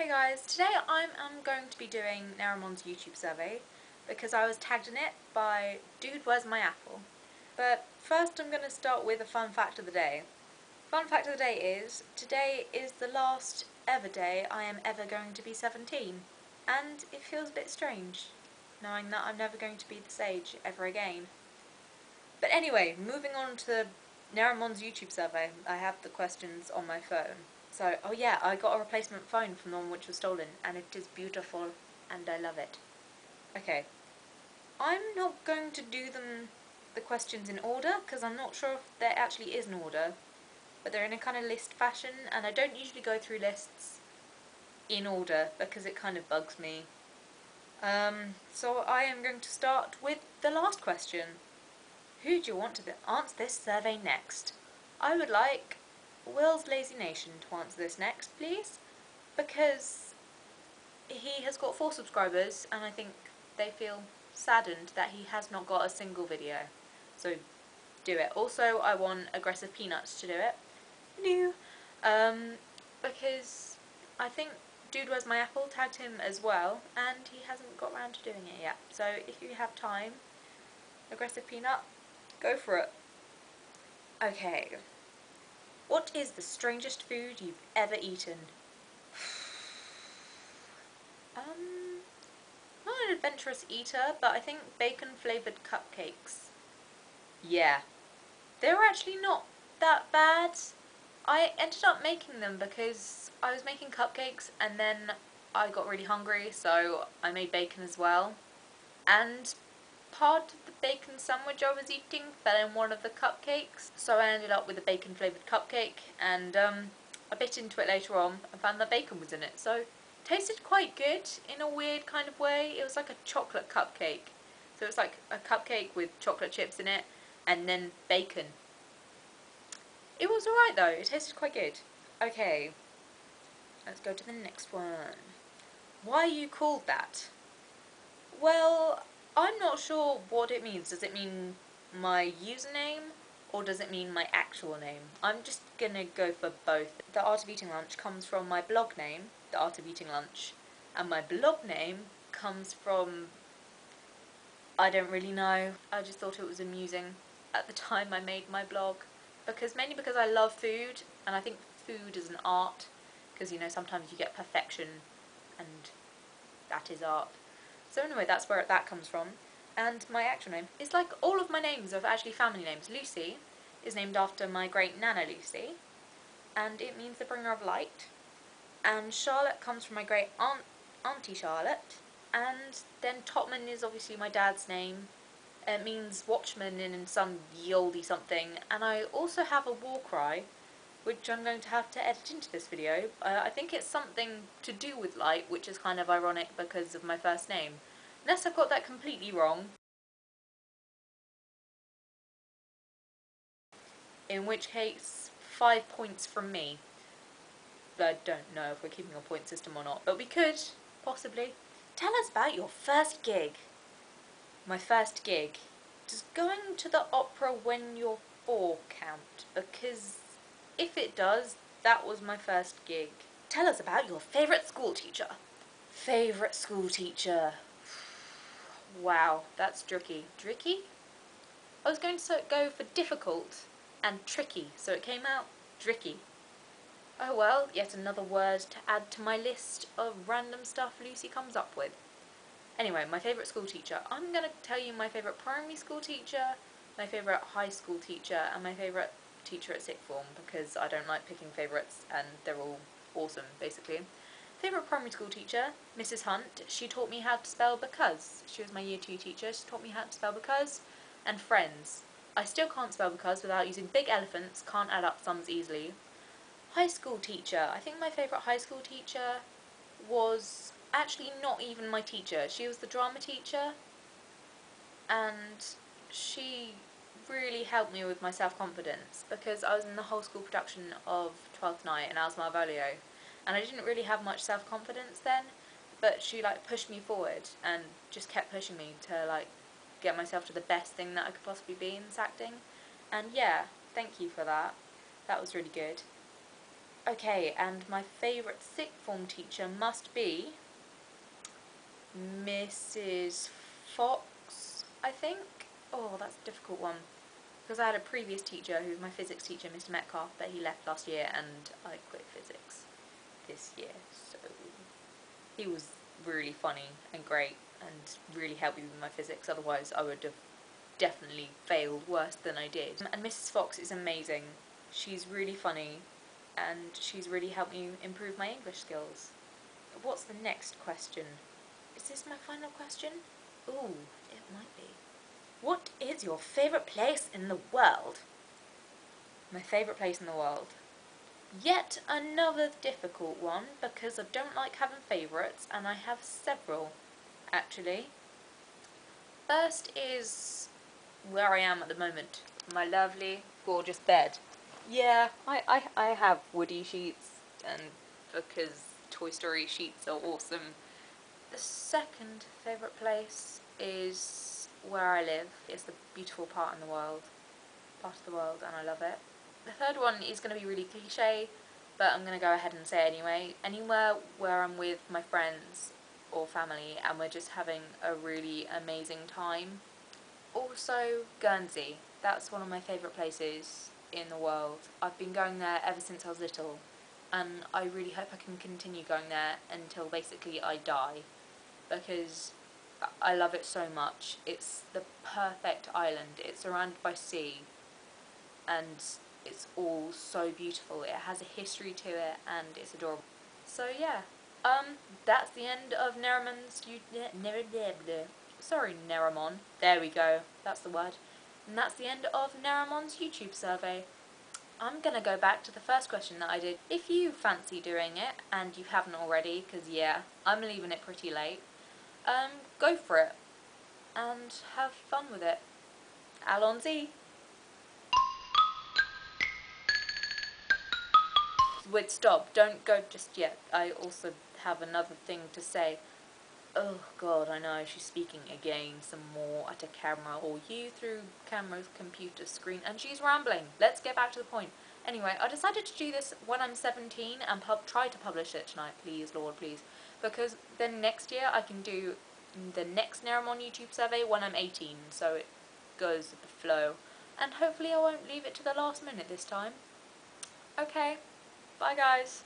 Hey guys, today I'm going to be doing Nerimons YouTube survey because I was tagged in it by Dude Where's My Apple. But first I'm going to start with a fun fact of the day. Fun fact of the day is, today is the last ever day I am ever going to be 17. And it feels a bit strange, knowing that I'm never going to be this age ever again. But anyway, moving on to the Nerimons YouTube survey, I have the questions on my phone. So, oh yeah, I got a replacement phone from the one which was stolen, and it is beautiful, and I love it. Okay, I'm not going to do the questions in order, because I'm not sure if there actually is an order, but they're in a kind of list fashion, and I don't usually go through lists in order, because it kind of bugs me. So I am going to start with the last question. Who do you want to answer this survey next? I would like Will's Lazy Nation to answer this next, please, because he has got 4 subscribers and I think they feel saddened that he has not got a single video. So do it. Also, I want Aggressive Peanuts to do it. No. Because I think Dude Where's My Apple tagged him as well and he hasn't got around to doing it yet. So if you have time, Aggressive Peanut, go for it. Okay. What is the strangest food you've ever eaten? Not an adventurous eater, but I think bacon-flavoured cupcakes. Yeah. They were actually not that bad. I ended up making them because I was making cupcakes and then I got really hungry, so I made bacon as well. And part of the bacon sandwich I was eating fell in one of the cupcakes, so I ended up with a bacon flavoured cupcake, and I bit into it later on and found that bacon was in it, so it tasted quite good in a weird kind of way. It was like a chocolate cupcake, so it was like a cupcake with chocolate chips in it and then bacon. It was alright though, it tasted quite good. Okay, let's go to the next one. Why are you called that? Well, I'm not sure what it means. Does it mean my username or does it mean my actual name? I'm just gonna go for both. The Art of Eating Lunch comes from my blog name, The Art of Eating Lunch, and my blog name comes from, I don't really know. I just thought it was amusing at the time I made my blog, mainly because I love food and I think food is an art, because you know sometimes you get perfection and that is art. So anyway, that's where that comes from. And my actual name is like all of my names are actually family names. Lucy is named after my great Nana Lucy, and it means the bringer of light. And Charlotte comes from my great auntie Charlotte. And then Topman is obviously my dad's name. It means watchman in some ye olde something. And I also have a war cry, which I'm going to have to edit into this video. I think it's something to do with light, which is kind of ironic because of my first name. Unless I've got that completely wrong. In which case, 5 points from me. I don't know if we're keeping a point system or not, but we could, possibly. Tell us about your first gig. My first gig. Does going to the opera when you're 4 count? Because if it does, that was my first gig. Tell us about your favourite school teacher. Favourite school teacher. Wow, that's tricky. Tricky? I was going to go for difficult and tricky, so it came out tricky. Oh well, yet another word to add to my list of random stuff Lucy comes up with. Anyway, my favourite school teacher. I'm going to tell you my favourite primary school teacher, my favourite high school teacher, and my favourite teacher at sixth form, because I don't like picking favourites and they're all awesome, basically. Favourite primary school teacher, Mrs. Hunt. She taught me how to spell because. She was my year 2 teacher. She taught me how to spell because. And friends. I still can't spell because without using big elephants, can't add up sums easily. High school teacher. I think my favourite high school teacher was actually not even my teacher. She was the drama teacher, and she really helped me with my self-confidence because I was in the whole school production of Twelfth Night and I was Malvolio, and I didn't really have much self-confidence then, but she like pushed me forward and just kept pushing me to like get myself to the best thing that I could possibly be in this acting. And yeah, thank you for that. That was really good. Okay, and my favourite sixth form teacher must be Mrs. Fox, I think. Oh, that's a difficult one. Because I had a previous teacher who was my physics teacher, Mr. Metcalf, but he left last year and I quit physics this year. So he was really funny and great and really helped me with my physics. Otherwise, I would have definitely failed worse than I did. And Mrs. Fox is amazing. She's really funny and she's really helped me improve my English skills. What's the next question? Is this my final question? Ooh, it might be. What is your favourite place in the world? My favourite place in the world. Yet another difficult one because I don't like having favourites and I have several, actually. First is where I am at the moment. My lovely, gorgeous bed. Yeah, I have woody sheets and because Toy Story sheets are awesome. The second favourite place is where I live. It's the beautiful part of the world, and I love it. The third one is going to be really cliche, but I'm going to go ahead and say it anyway. Anywhere where I'm with my friends or family and we're just having a really amazing time. Also, Guernsey. That's one of my favourite places in the world. I've been going there ever since I was little, and I really hope I can continue going there until basically I die, because I love it so much. It's the perfect island. It's surrounded by sea, and it's all so beautiful. It has a history to it, and it's adorable. So yeah, that's the end of Nerimon's Sorry, Nerimon. There we go. That's the word. And that's the end of Nerimon's YouTube survey. I'm gonna go back to the first question that I did. If you fancy doing it, and you haven't already, because yeah, I'm leaving it pretty late, go for it, and have fun with it. Allons-y! Wait, stop, don't go just yet. I also have another thing to say. Oh god, I know, she's speaking again some more at a camera, or you through camera's computer screen, and she's rambling. Let's get back to the point. Anyway, I decided to do this when I'm 17 and try to publish it tonight, please, Lord, please. Because then next year I can do the next Nerimon YouTube survey when I'm 18, so it goes with the flow. And hopefully I won't leave it to the last minute this time. Okay, bye guys.